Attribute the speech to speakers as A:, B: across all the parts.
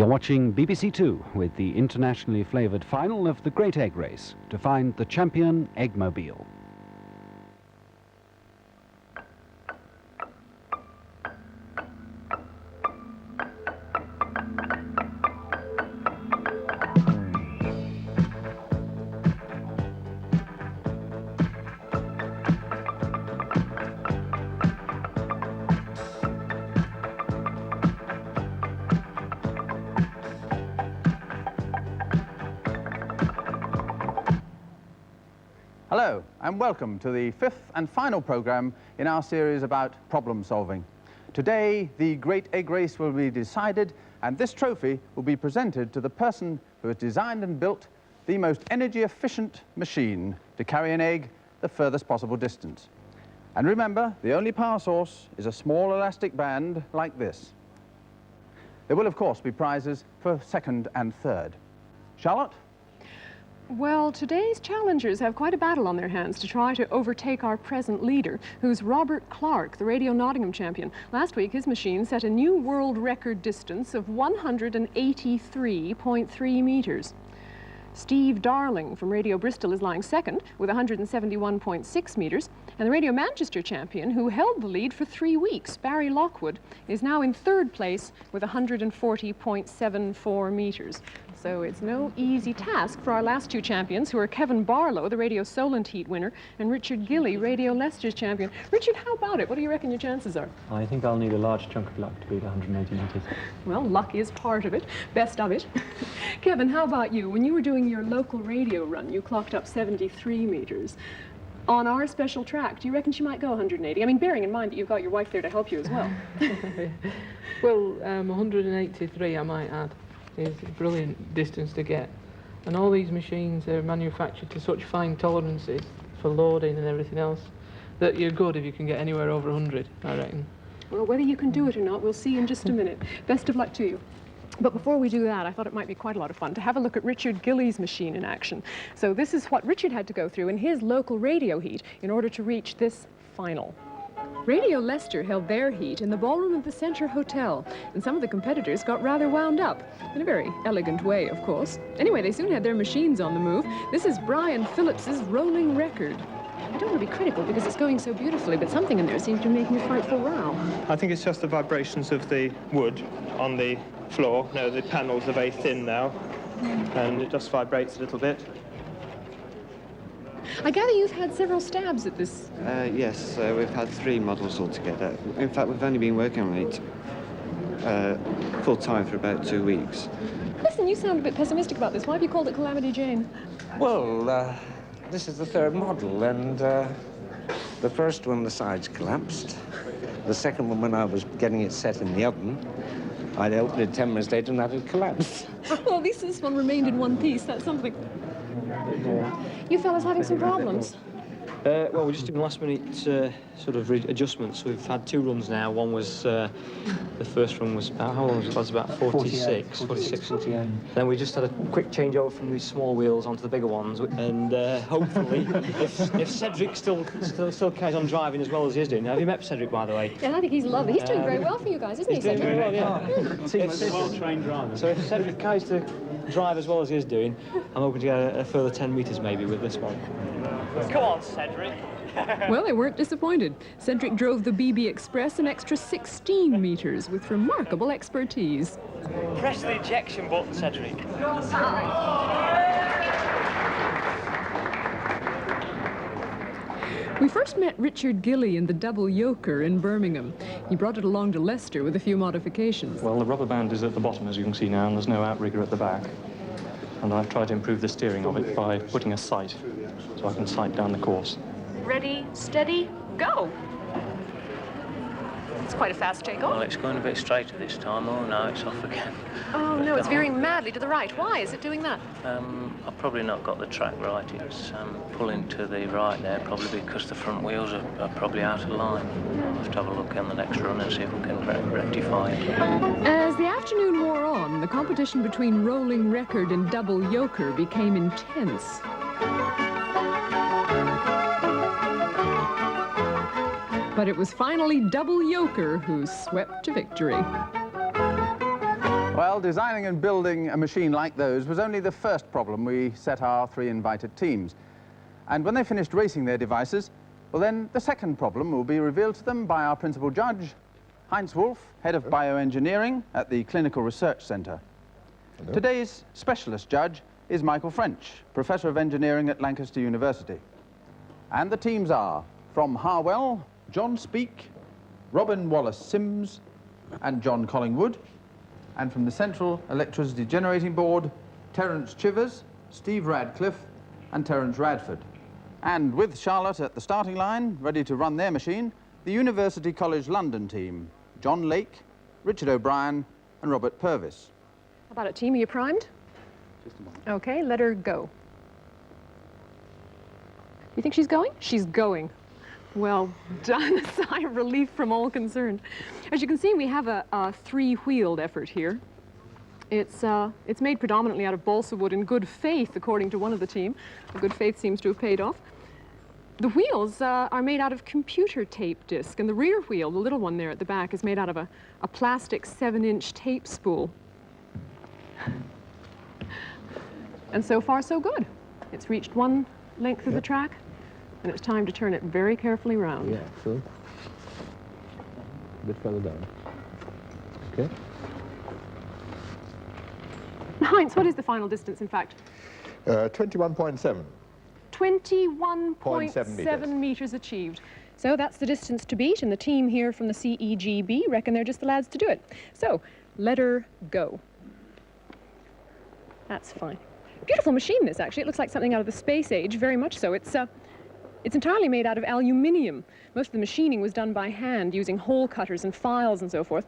A: You're watching BBC Two with the internationally flavoured final of the Great Egg Race to find the champion Eggmobile.
B: Hello and welcome to the fifth and final programme in our series about problem solving. Today the Great Egg Race will be decided and this trophy will be presented to the person who has designed and built the most energy efficient machine to carry an egg the furthest possible distance. And remember, the only power source is a small elastic band like this. There will of course be prizes for second and third. Charlotte?
C: Well, today's challengers have quite a battle on their hands to try to overtake our present leader, who's Robert Clark, the Radio Nottingham champion. Last week, his machine set a new world record distance of 183.3 metres. Steve Darling from Radio Bristol is lying second with 171.6 metres, and the Radio Manchester champion, who held the lead for 3 weeks, Barry Lockwood, is now in third place with 140.74 metres. So it's no easy task for our last two champions, who are Kevin Barlow, the Radio Solent Heat winner, and Richard Gilly, Radio Leicester's champion. Richard, how about it? What do you reckon your chances are?
D: I think I'll need a large chunk of luck to beat 180 metres.
C: Well, luck is part of it, best of it. Kevin, how about you? When you were doing your local radio run, you clocked up 73 metres. On our special track, do you reckon she might go 180? I mean, bearing in mind that you've got your wife there to help you as well.
E: Well, 183, I might add, is a brilliant distance to get. And all these machines are manufactured to such fine tolerances for loading and everything else that you're good if you can get anywhere over 100, I reckon.
C: Well, whether you can do it or not, we'll see in just a minute. Best of luck to you. But before we do that, I thought it might be quite a lot of fun to have a look at Richard Gilly's machine in action. So this is what Richard had to go through in his local radio heat in order to reach this final. Radio Leicester held their heat in the ballroom of the Centre Hotel, and some of the competitors got rather wound up, in a very elegant way, of course. Anyway, they soon had their machines on the move. This is Brian Phillips's rolling record. I don't want to be critical because it's going so beautifully, but something in there seems to be making a frightful row.
F: I think it's just the vibrations of the wood on the floor. No, the panels are very thin now, and it just vibrates a little bit.
C: I gather you've had several stabs at this.
G: Yes, we've had 3 models altogether. In fact, we've only been working on it full-time for about 2 weeks.
C: Listen, you sound a bit pessimistic about this. Why have you called it Calamity Jane?
H: Well, this is the 3rd model, and the first one, the sides collapsed. The second one, when I was getting it set in the oven, I'd opened it 10 minutes later and that had collapsed.
C: Well, at least this one remained in one piece. That's something. You fellas having some problems?
D: Well, we're just doing last-minute sort of adjustments. We've had 2 runs now. One was, the first run was about, how long was it? It was about 46. Then we just had a quick changeover from these small wheels onto the bigger ones, and hopefully, if Cedric still carries on driving as well as he is doing. Have you met Cedric, by the way?
C: Yeah, I think he's lovely. He's doing very well for you guys, isn't he, Cedric?
D: Doing very well, yeah. He's a well-trained driver. So if Cedric carries to drive as well as he is doing, I'm hoping to get a further 10 metres maybe with this one.
F: Come on, Cedric.
C: Well, they weren't disappointed. Cedric drove the BB Express an extra 16 metres with remarkable expertise.
F: Press the ejection button, Cedric.
C: We first met Richard Gilly in the double yoker in Birmingham. He brought it along to Leicester with a few modifications.
D: Well, the rubber band is at the bottom, as you can see now, and there's no outrigger at the back. And I've tried to improve the steering of it by putting a sight, so I can sight down the course.
C: Ready, steady, go! It's quite a fast takeoff.
I: Well, it's going a bit straighter this time. Oh, no, it's off again.
C: Oh, no, it's veering madly to the right. Why is it doing that?
I: I've probably not got the track right. It's pulling to the right there, probably because the front wheels are probably out of line. I'll have to have a look on the next run and see if we can rectify it.
C: As the afternoon wore on, the competition between rolling record and double yoker became intense. But it was finally double yoker who swept to victory.
B: Well, designing and building a machine like those was only the first problem we set our 3 invited teams. And when they finished racing their devices, well then the second problem will be revealed to them by our principal judge, Heinz Wolf, head of bioengineering at the Clinical Research Centre.
J: Hello.
B: Today's specialist judge is Michael French, Professor of Engineering at Lancaster University. And the teams are, from Harwell, John Speake, Robin Wallace-Sims and John Collingwood, and from the Central Electricity Generating Board, Terence Chivers, Steve Radcliffe and Terence Radford. And with Charlotte at the starting line, ready to run their machine, the University College London team, John Lake, Richard O'Brien and Robert Purvis.
C: How about it, team? Are you primed?
B: Just a moment.
C: Okay, let her go. You think she's going? She's going. Well done. A sigh of relief from all concerned. As you can see, we have a three-wheeled effort here. It's made predominantly out of balsa wood in good faith, according to one of the team. The good faith seems to have paid off. The wheels are made out of computer tape disc, and the rear wheel, the little one there at the back, is made out of a plastic 7-inch tape spool. And so far, so good. It's reached one length of the track, and it's time to turn it very carefully round.
J: Yeah, so a bit further down. Okay.
C: Heinz, what is the final distance, in fact?
J: 21.7.
C: 21.7 meters achieved. So that's the distance to beat, and the team here from the CEGB reckon they're just the lads to do it. So, let her go. That's fine. Beautiful machine, this, actually. It looks like something out of the space age, very much so. It's entirely made out of aluminium. Most of the machining was done by hand, using hole cutters and files and so forth.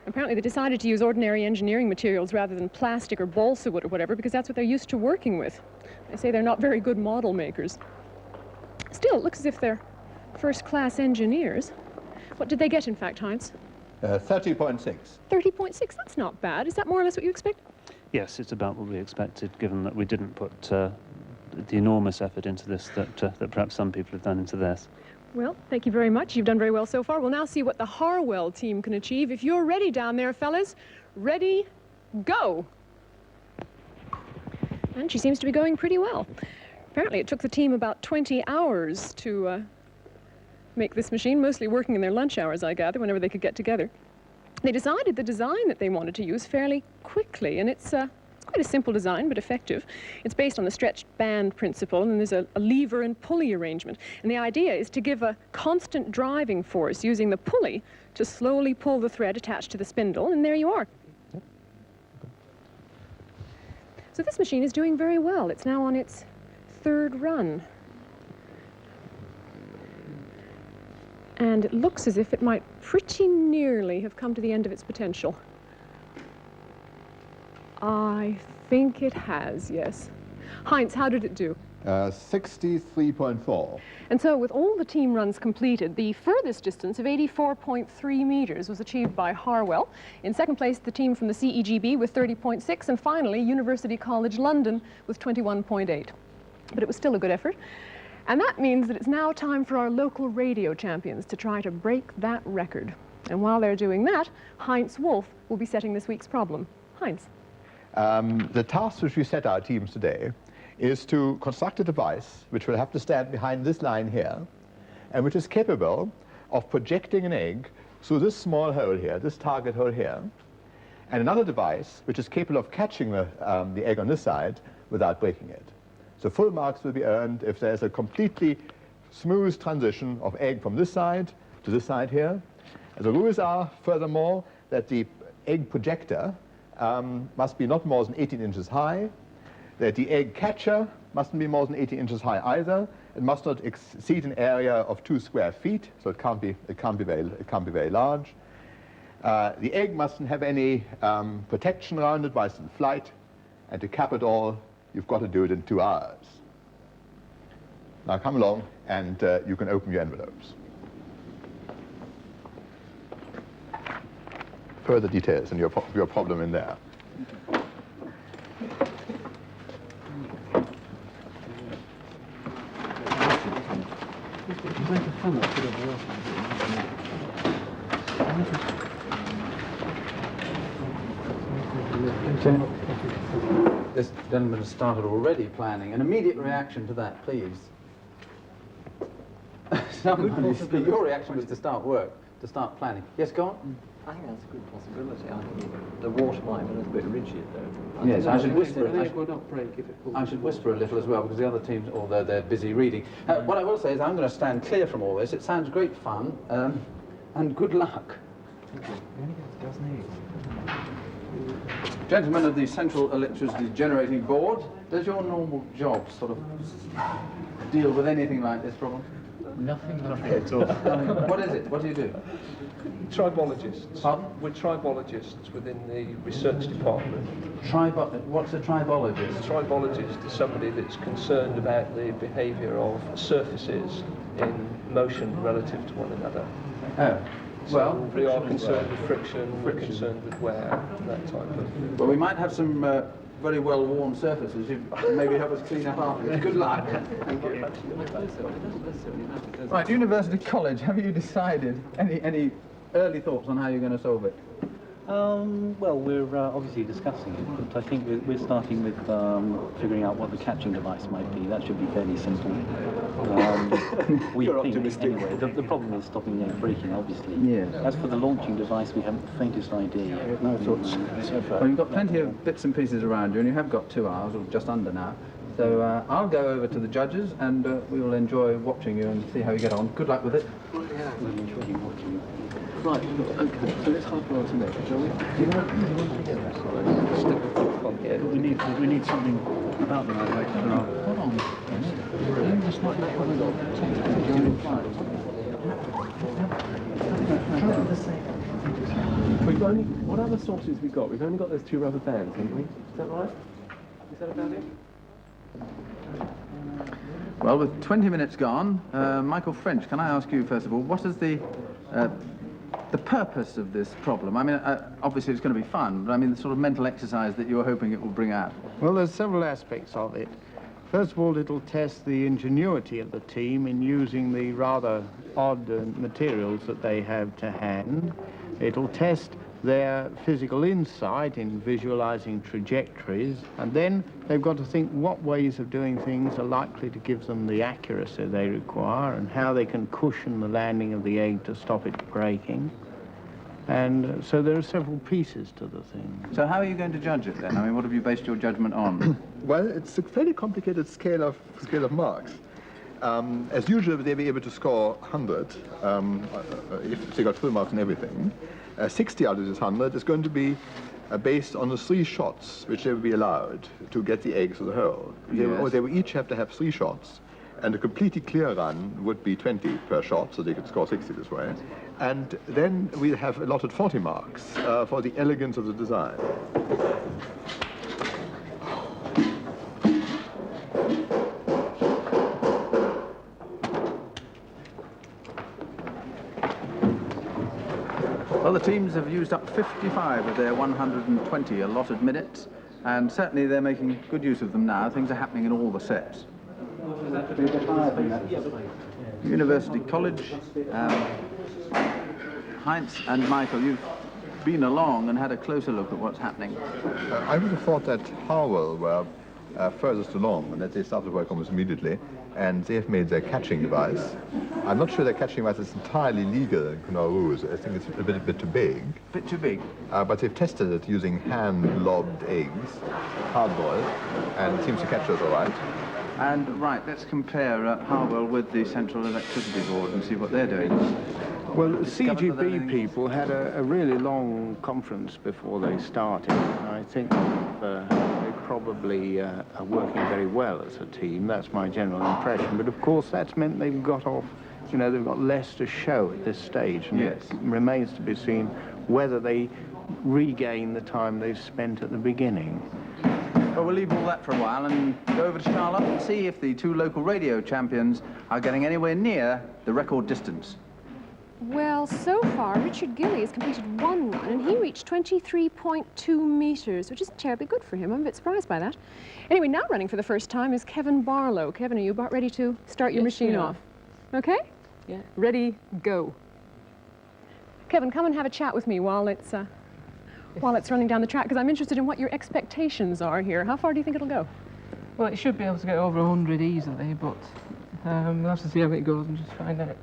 C: Apparently they decided to use ordinary engineering materials rather than plastic or balsa wood or whatever, because that's what they're used to working with. They say they're not very good model makers. Still, it looks as if they're first-class engineers. What did they get, in fact, Heinz?
J: 30.6.
C: 30.6, that's not bad. Is that more or less what you expect?
K: Yes, it's about what we expected, given that we didn't put the enormous effort into this that perhaps some people have done into this.
C: Well, thank you very much. You've done very well so far. We'll now see what the Harwell team can achieve. If you're ready down there, fellas, ready, go. And she seems to be going pretty well. Apparently it took the team about 20 hours to make this machine, mostly working in their lunch hours, I gather, whenever they could get together. They decided the design that they wanted to use fairly quickly, and it's quite a simple design, but effective. It's based on the stretched band principle, and there's a lever and pulley arrangement. And the idea is to give a constant driving force using the pulley to slowly pull the thread attached to the spindle, and there you are. So this machine is doing very well. It's now on its third run. And it looks as if it might pretty nearly have come to the end of its potential. I think it has, yes. Heinz, how did it do?
J: 63.4.
C: And so with all the team runs completed, the furthest distance of 84.3 meters was achieved by Harwell. In second place, the team from the CEGB with 30.6, and finally, University College London with 21.8. But it was still a good effort. And that means that it's now time for our local radio champions to try to break that record. And while they're doing that, Heinz Wolf will be setting this week's problem. Heinz.
J: The task which we set our teams today is to construct a device which will have to stand behind this line here, and which is capable of projecting an egg through this small hole here, this target hole here, and another device which is capable of catching the egg on this side without breaking it. So full marks will be earned if there's a completely smooth transition of egg from this side to this side here. And the rules are, furthermore, that the egg projector must be not more than 18 inches high, that the egg catcher mustn't be more than 18 inches high either. It must not exceed an area of 2 square feet, so it can't be very large. The egg mustn't have any protection around it while it's in flight, and to cap it all, you've got to do it in 2 hours. Now come along and you can open your envelopes. Further details and your problem in there.
B: This gentleman has started already planning. An immediate reaction to that, please. Your reaction was to start work, to start planning. Yes, go on.
L: I think that's a good possibility. I think the water might be a little bit rigid, though.
B: Yes, I should whisper.
L: It will not break if it pulls.
B: I should whisper a little as well, because the other teams, although they're busy reading. What I will say is I'm going to stand clear from all this. It sounds great fun, and good luck.
L: Thank you. We only get a dozen eggs.
B: Gentlemen of the Central Electricity Generating Board, does your normal job sort of deal with anything like this problem?
L: Nothing at all.
B: What is it? What do you do?
M: Tribologists.
B: Pardon?
M: We're tribologists within the research department.
B: What's a tribologist?
M: A tribologist is somebody that's concerned about the behaviour of surfaces in motion relative to one another.
B: Oh.
M: So
B: Well,
M: we are concerned with friction, we're concerned with wear, that type of...
B: Well, we might have some very well-worn surfaces. You maybe help us clean up afterwards. Good luck. Thank you. Right, University College, have you decided any early thoughts on how you're going to solve it?
K: Well, we're obviously discussing it, but I think we're starting with figuring out what the catching device might be. That should be fairly simple. We think, anyway, the problem is stopping the egg breaking, obviously.
B: Yes.
K: As for the launching device, we haven't the faintest idea. No thoughts so far.
B: Well, you've got plenty of bits and pieces around you, and you have got 2 hours, or just under now. So I'll go over to the judges, and we will enjoy watching you and see how you get on. Good luck with it.
K: Yeah, I'm enjoying watching you.
L: Right, okay, so let's half an hour to next, shall we?
K: We need something about them.
L: Hold on. Just like that one We've only, what other sources we got? We've only got those 2 rubber bands, haven't we? Is that right? Is that about it?
B: Well, with 20 minutes gone, Michael French, can I ask you, first of all, what is the purpose of this problem? I mean, obviously it's going to be fun, but I mean the sort of mental exercise that you're hoping it will bring out.
N: Well, there's several aspects of it. First of all, it'll test the ingenuity of the team in using the rather odd materials that they have to hand. It'll test their physical insight in visualizing trajectories, and then they've got to think what ways of doing things are likely to give them the accuracy they require and how they can cushion the landing of the egg to stop it breaking. And so there are several pieces to the thing.
B: So how are you going to judge it then? I mean, what have you based your judgment on?
J: Well, it's a fairly complicated scale of marks. As usual, they'll be able to score 100 if they got full marks and everything. 60 out of this 100 is going to be based on the 3 shots which they will be allowed to get the egg through the hole. They will each have to have 3 shots, and a completely clear run would be 20 per shot, so they could score 60 this way. And then we'll have allotted 40 marks for the elegance of the design.
B: Well, the teams have used up 55 of their 120 allotted minutes, and certainly they're making good use of them now. Things are happening in all the sets. University College, Heinz and Michael, you've been along and had a closer look at what's happening.
J: I would have thought that Harwell were furthest along, and that they started work almost immediately, and they've made their catching device. I'm not sure their catching device is entirely legal in Rouge. I think it's a bit too big.
B: Bit too big?
J: But they've tested it using hand-lobbed eggs, hard-boiled, and it seems to catch those all right.
B: And right, let's compare Harwell with the Central Electricity Board and see what they're doing.
N: Well, CGB people had a really long conference before they started. I think they probably are working very well as a team. That's my general impression. But of course, that's meant they've got off, you know, they've got less to show at this stage. And
B: yes.
N: It remains to be seen whether they regain the time they've spent at the beginning.
B: Well, we'll leave all that for a while and go over to Charlotte and see if the 2 local radio champions are getting anywhere near the record distance.
C: Well, so far, Richard Gilly has completed 1 run, and he reached 23.2 meters, which isn't terribly good for him. I'm a bit surprised by that. Anyway, now running for the first time is Kevin Barlow. Kevin, are you about ready to start your machine off? Okay?
E: Yeah.
C: Ready, go. Kevin, come and have a chat with me while it's while it's running down the track? Because I'm interested in what your expectations are here. How far do you think it'll go?
E: Well, it should be able to get over 100 easily, but we'll have to see how it goes and just find out.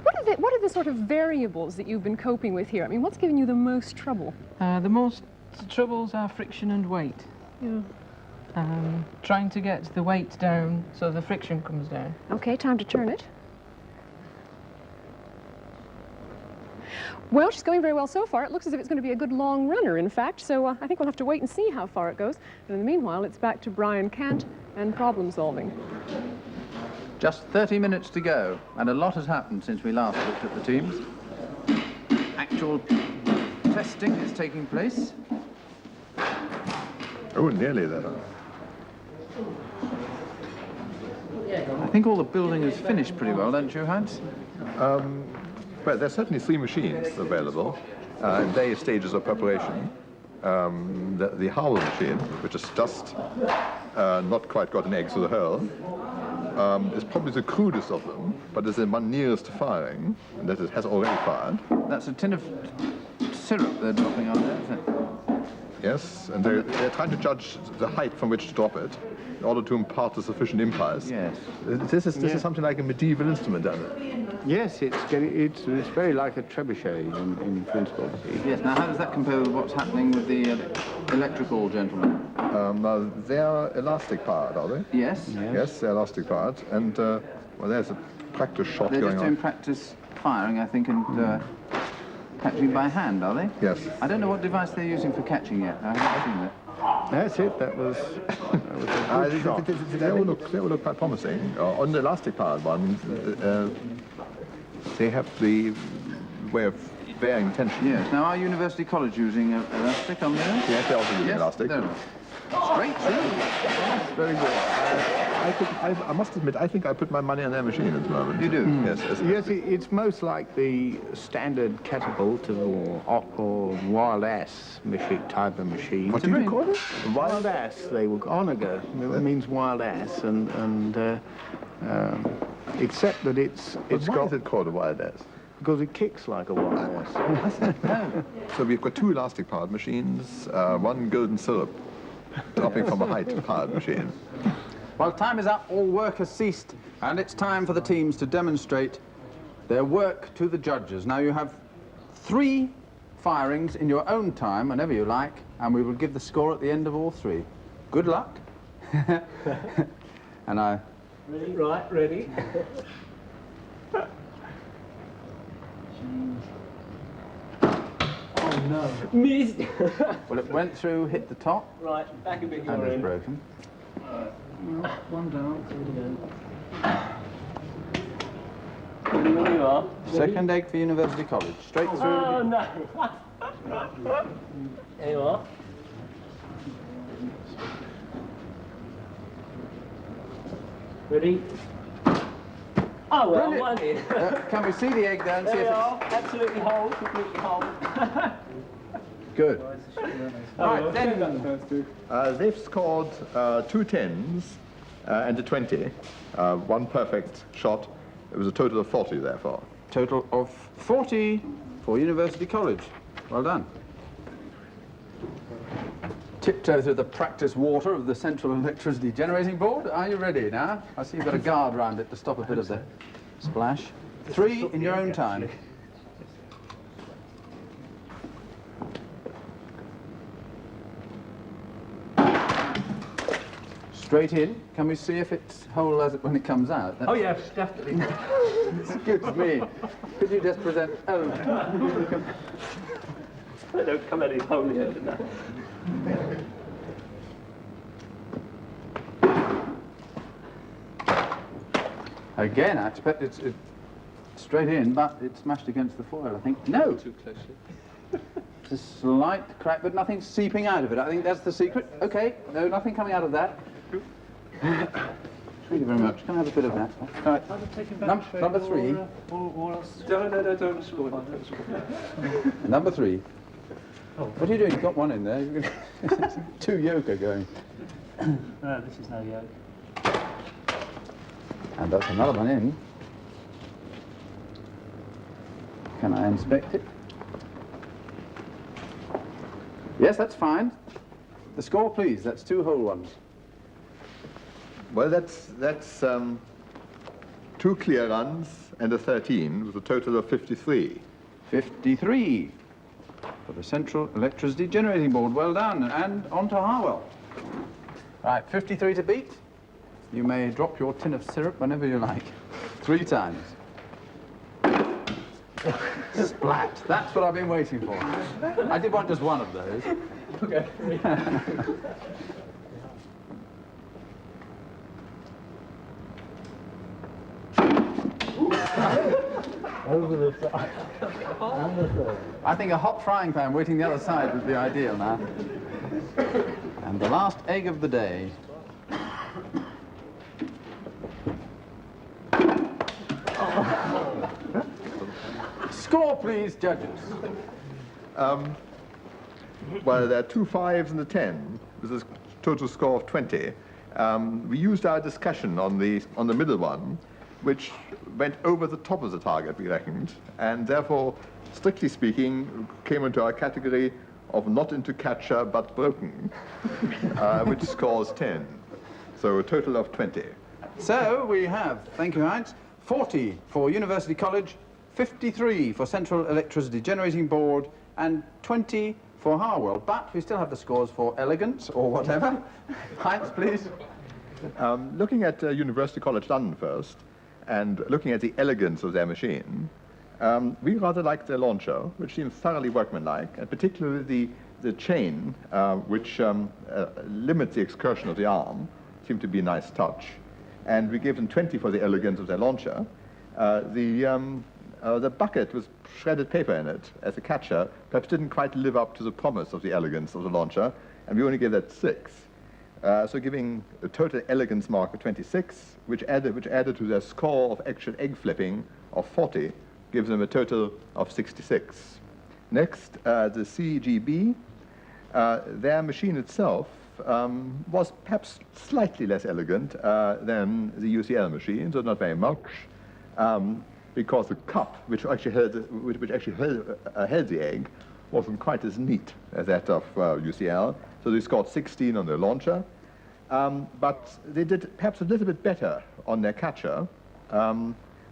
C: What are the sort of variables that you've been coping with here? I mean, what's giving you the most trouble?
E: The most troubles are friction and weight.
C: Yeah.
E: Trying to get the weight down so the friction comes down.
C: Okay, time to turn it. Well, she's going very well so far. It looks as if it's going to be a good long runner, in fact, so I think we'll have to wait and see how far it goes. And in the meanwhile, it's back to Brian Cant and problem solving.
B: Just 30 minutes to go, and a lot has happened since we last looked at the teams. Actual testing is taking place.
J: Oh, nearly there.
B: I think all the building is finished pretty well, don't you, Hans?
J: Well, there's certainly 3 machines available in various stages of preparation. The Howell machine, which is just not quite got an egg through the hole, is probably the crudest of them, but is the one nearest to firing, and that it has already fired.
B: That's a tin of syrup they're dropping on there, isn't it?
J: Yes, and they're trying to judge the height from which to drop it in order to impart a sufficient impulse.
B: Yes.
J: This is something like a medieval instrument, isn't it?
N: Yes, it's very like a trebuchet in principle.
B: Yes, now how does that compare with what's happening with the electrical gentlemen?
J: Now, they are elastic powered, are they?
B: Yes.
J: Yes, they're elastic powered, and well, there's a practice shot
B: They're
J: going
B: just
J: on.
B: doing practice firing, I think, and catching by hand, are they?
J: Yes.
B: I don't know what device they're using for catching yet. I haven't seen that.
N: That's it. That was a good shot.
J: They all look quite promising. On the elastic powered one, they have the way of varying tension.
B: Yes. Now, are University College using elastic on there?
J: Yes, they're also using elastic.
B: No. Straight through. Yes, very good.
J: I must admit, I think I put my money on their machine at the moment.
B: You do?
J: Yes.
N: Yes, it's most like the standard catapult or wild ass machine type of machine.
J: What do you call it?
N: Wild ass. They will onager. It means wild ass, and except that it's
J: why
N: got.
J: is it called a wild ass?
N: Because it kicks like a wild ass.
J: So we've got 2 elastic powered machines, 1 golden syrup dropping from a height powered machine.
B: Well, time is up. All work has ceased, and it's time for the teams to demonstrate their work to the judges. Now, you have 3 firings in your own time, whenever you like, and we will give the score at the end of all 3. Good luck. And I...
M: Ready? Right, ready. Oh no. Missed!
B: Well, it went through, hit the top.
M: Right, back a bit,
B: And it's broken.
M: One down, do it again. There you are.
B: Second egg for University College. Straight through.
M: Oh no! There you are. Ready? Oh well,
B: Brilliant.
M: one in.
B: Can we see the egg there and see
M: There
B: if
M: we
B: it's...
M: are. Absolutely whole, completely whole.
B: Good. Right, then...
J: They've scored 2 10s and a 20. 1 perfect shot. It was a total of 40, therefore.
B: Total of 40 for University College. Well done. Tiptoe through the practice water of the central electricity generating board. Are you ready now? I see you've got a guard round it to stop a bit of the splash. 3 in your own time. Straight in. Can we see if it's whole as it when it comes out?
M: Oh yes, definitely.
B: Excuse me. Could you just present... Oh.
M: They don't come any holier than that.
B: Again, I expect it's straight in, but it smashed against the foil, I think. No!
M: Too closely.
B: It's a slight crack, but nothing seeping out of it. I think that's the secret. Okay, no, nothing coming out of that. Thank you very much. Can I have a bit of that? Right. Number 3.
M: No, don't score. Don't score.
B: Number 3. What are you doing? You've got one in there. 2 yoke going.
K: No, this is no yoke.
B: And that's another one in. Can I inspect it? Yes, that's fine. The score, please. That's 2 whole ones.
J: Well, that's 2 clear runs and a 13 with a total of 53.
B: 53 for the Central Electricity Generating Board. Well done. And on to Harwell. Right, 53 to beat. You may drop your tin of syrup whenever you like. 3 times. Splat. That's what I've been waiting for. I did want just one of those.
L: Okay.
N: Over the side.
B: I think a hot frying pan waiting the other side would be ideal now. And the last egg of the day. Score, please, judges.
J: Well, there are 2 5s and a 10, with a total score of 20. We used our discussion on the middle one, which went over the top of the target, we reckoned, and therefore, strictly speaking, came into our category of not into catcher but broken, which scores 10. So a total of 20.
B: So we have, thank you, Heinz, 40 for University College, 53 for Central Electricity Generating Board, and 20 for Harwell. But we still have the scores for elegance or whatever. Heinz, please.
J: Looking at University College London first, and looking at the elegance of their machine, we rather liked their launcher, which seems thoroughly workmanlike, and particularly the chain, which limits the excursion of the arm, seemed to be a nice touch. And we gave them 20 for the elegance of their launcher. The bucket with shredded paper in it as a catcher perhaps didn't quite live up to the promise of the elegance of the launcher, and we only gave that 6. So giving a total elegance mark of 26, which added to their score of actual egg flipping of 40, gives them a total of 66. Next, the CGB, their machine itself was perhaps slightly less elegant than the UCL machine, so not very much, because the cup, which actually held the egg, wasn't quite as neat as that of UCL. So they scored 16 on their launcher, but they did perhaps a little bit better on their catcher,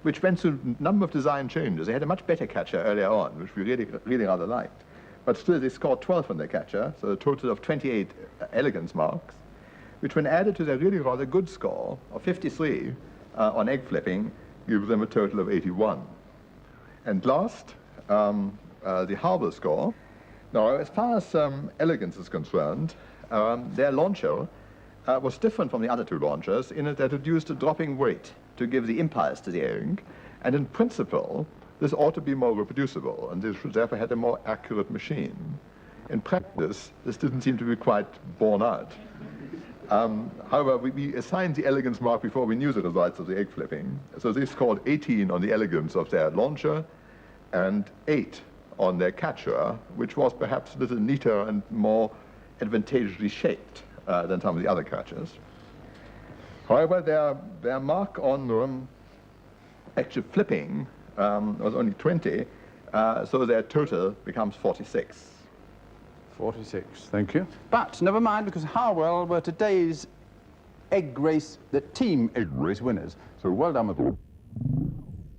J: which went through a number of design changes. They had a much better catcher earlier on, which we really rather liked. But still, they scored 12 on their catcher, so a total of 28 elegance marks, which when added to their really rather good score of 53 on egg flipping, gives them a total of 81. And last, the Harbour score. Now, as far as elegance is concerned, their launcher was different from the other 2 launchers in that it used a dropping weight to give the impulse to the egg, and in principle, this ought to be more reproducible, and this therefore had a more accurate machine. In practice, this didn't seem to be quite borne out. However, we assigned the elegance mark before we knew the results of the egg flipping, so they scored 18 on the elegance of their launcher and 8 on their catcher, which was perhaps a little neater and more advantageously shaped than some of the other catchers. However, their mark on actual flipping was only 20, so their total becomes 46.
B: 46, thank you. But never mind, because Harwell were today's egg race, the team egg race winners. So well done with them.